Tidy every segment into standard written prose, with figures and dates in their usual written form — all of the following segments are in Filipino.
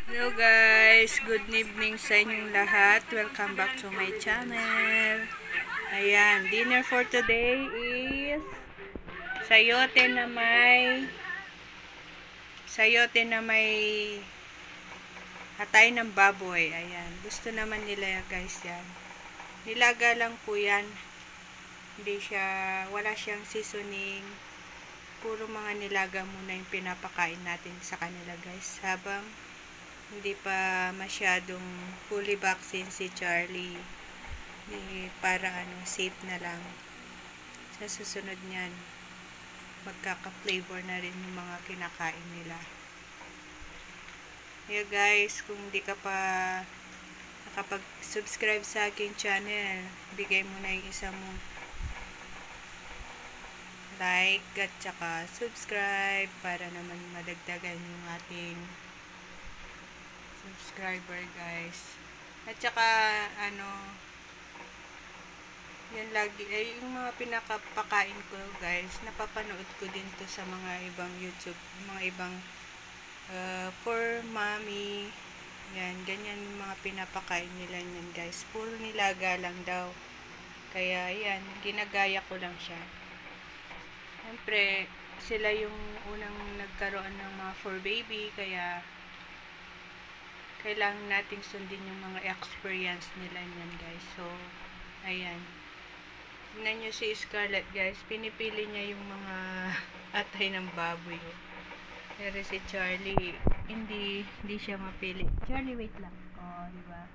Hello guys, good evening sa inyong lahat. Welcome back to my channel. Ayan, dinner for today is sayote na may hatay ng baboy. Ayan, gusto naman nila guys yan. Nilaga lang po yan. Wala siyang seasoning. Puro mga nilaga muna yung pinapakain natin sa kanila guys. Habang hindi pa masyadong fully vaccine si Charlie, para safe na lang sa susunod niyan, magkaka-flavor na rin yung mga kinakain nila. Kaya guys, kung hindi ka pa nakapag-subscribe sa aking channel, bigay mo na yung isa mo like at saka subscribe para naman madagdagan yung ating subscriber guys. At saka yan lagi yung mga pinakapakain ko guys, napapanood ko din to sa mga ibang YouTube, mga ibang for mommy. Yan, ganyan yung mga pinapakain nila yan guys. Puro nilaga lang daw. Kaya yan, ginagaya ko lang siya. Siyempre, sila yung unang nagkaroon ng mga for baby, kaya kailangan nating sundin yung mga experience nila yan guys. So, ayan. Tingnan nyo si Scarlett guys. Pinipili niya yung mga atay ng baboy. Pero si Charlie, hindi siya mapili. Charlie, wait lang. Oh, diba?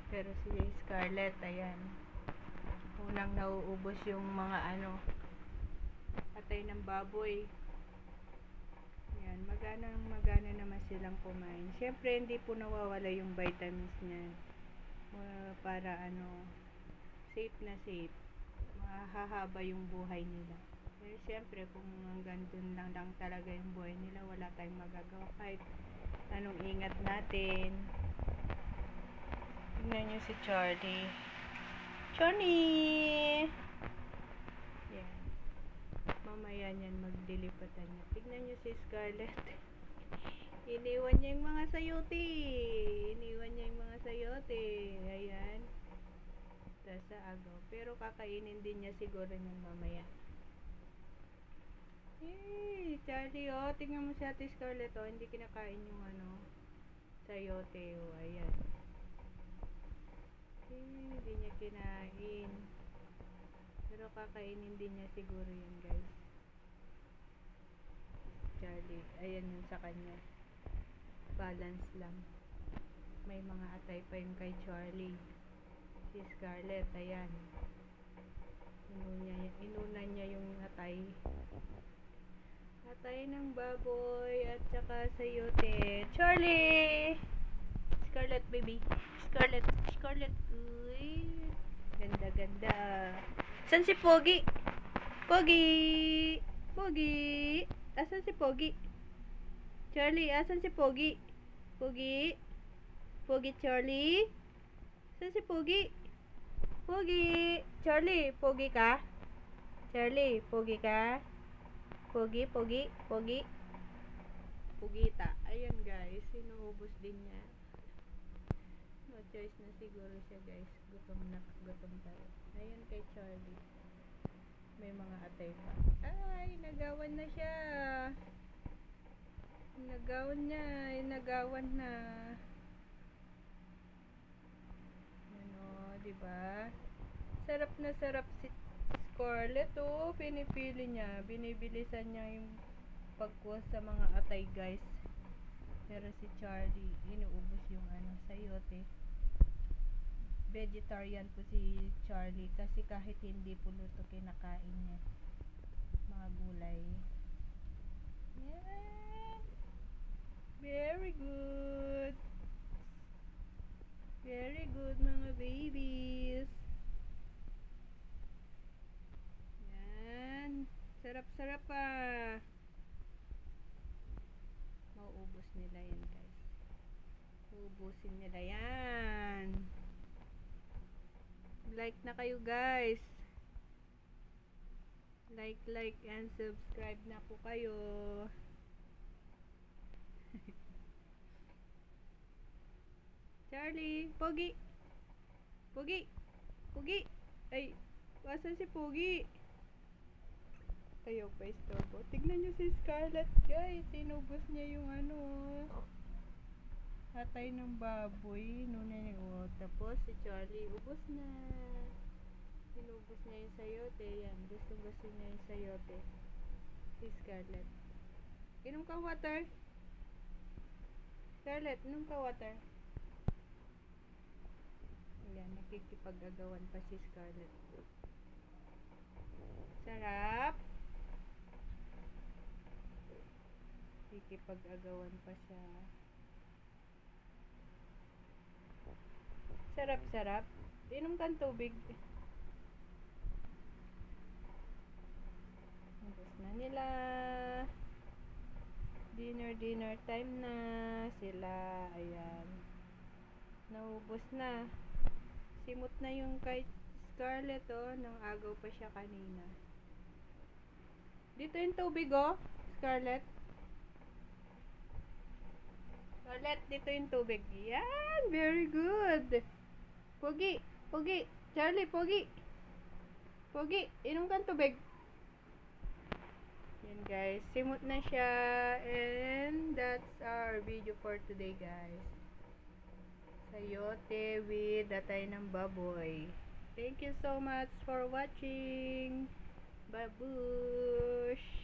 Pero si Scarlett, ayan. Unang nauubos yung mga atay ng baboy. Yan, magana naman silang kumain. Siyempre, hindi po nawawala yung vitamins niya. Para safe na safe. Mahahaba yung buhay nila. Pero siyempre, kung hanggang dun lang talaga yung buhay nila, wala tayong magagawa. Kahit anong ingat natin. Tingnan nyo si Charlie. Johnny! Yan. Mamaya niyan magdilipatan niya. Tignan nyo si Scarlett. Iniwan niya yung mga sayote. Ayan. Tapos sa agaw. Pero kakainin din niya siguro niyan mamaya. Hey, Charlie, oh. Tingnan mo si Ate Scarlett, oh. Hindi kinakain yung sayote, oh. Ayan. Hindi niya kinain. Pero kakainin din niya siguro yan guys. Charlie, ayan yun sa kanya. Balance lang. May mga atay pa yung kay Charlie. Si Scarlett, ayan. Inuna niya yung atay. Atay ng baboy at saka sayote. Charlie! Scarlett, baby. Scarlett. Uy. Ganda. San si Pogi? Pogi! Asan si Pogi? Charlie, asan si Pogi? Pogi, Charlie? Asan si Pogi? Charlie, Pogi ka? Charlie, Pogi ka? Pogi. Pugita. Ayan guys, sinuubos din niya. No choice na siguro siya guys. Gutom tayo. Ayan kay Charlie. May mga atay pa. Ay, nagawan na siya. Nagawan na. Diba? Sarap na sarap si Scarlett, oh. Pinipili niya. Binibilisan niya yung pagkuha sa mga atay, guys. Pero si Charlie, inuubos yung sayote. Vegetarian po si Charlie kasi kahit hindi po luto kinakain niya mga gulay. Yeah. Very good mga babies. Yan, sarap pa. Mauubos nila yan guys. Uubusin nila yan. Like na kayo guys. Like and subscribe na po kayo. Charlie, Pogi. Pogi. Pogi. Ay, wasan si Pogi? Ayaw pa istorbo. Tignan nyo si Scarlett, guys. Sinubos niya yung ano. Hatay ng baboy. Nuna niya. Tapos si Charlie, ubos na. Sinubos niya yung sayote. Yan. Gusto niya yung sayote. Si Scarlett. Inom ka water. Scarlett, inom ka water. Ayan, nakikipag-agawan pa si Scarlett. Sarap. Nakikipag-agawan pa siya. Sarap-sarap. Inom kang tubig. Ubus na nila. Dinner time na sila. Ayan. Naubos na. Simot na yung kay Scarlett, oh. Nang agaw pa siya kanina. Dito yung tubig, oh. Scarlett. Scarlett, dito yung tubig. Yan. Very good. Pogi. Pogi. Charlie, Pogi. Pogi. Inom kang tubig. Yan, guys. Simot na siya. And that's our video for today, guys. Sayote with atay ng baboy. Thank you so much for watching. Babush!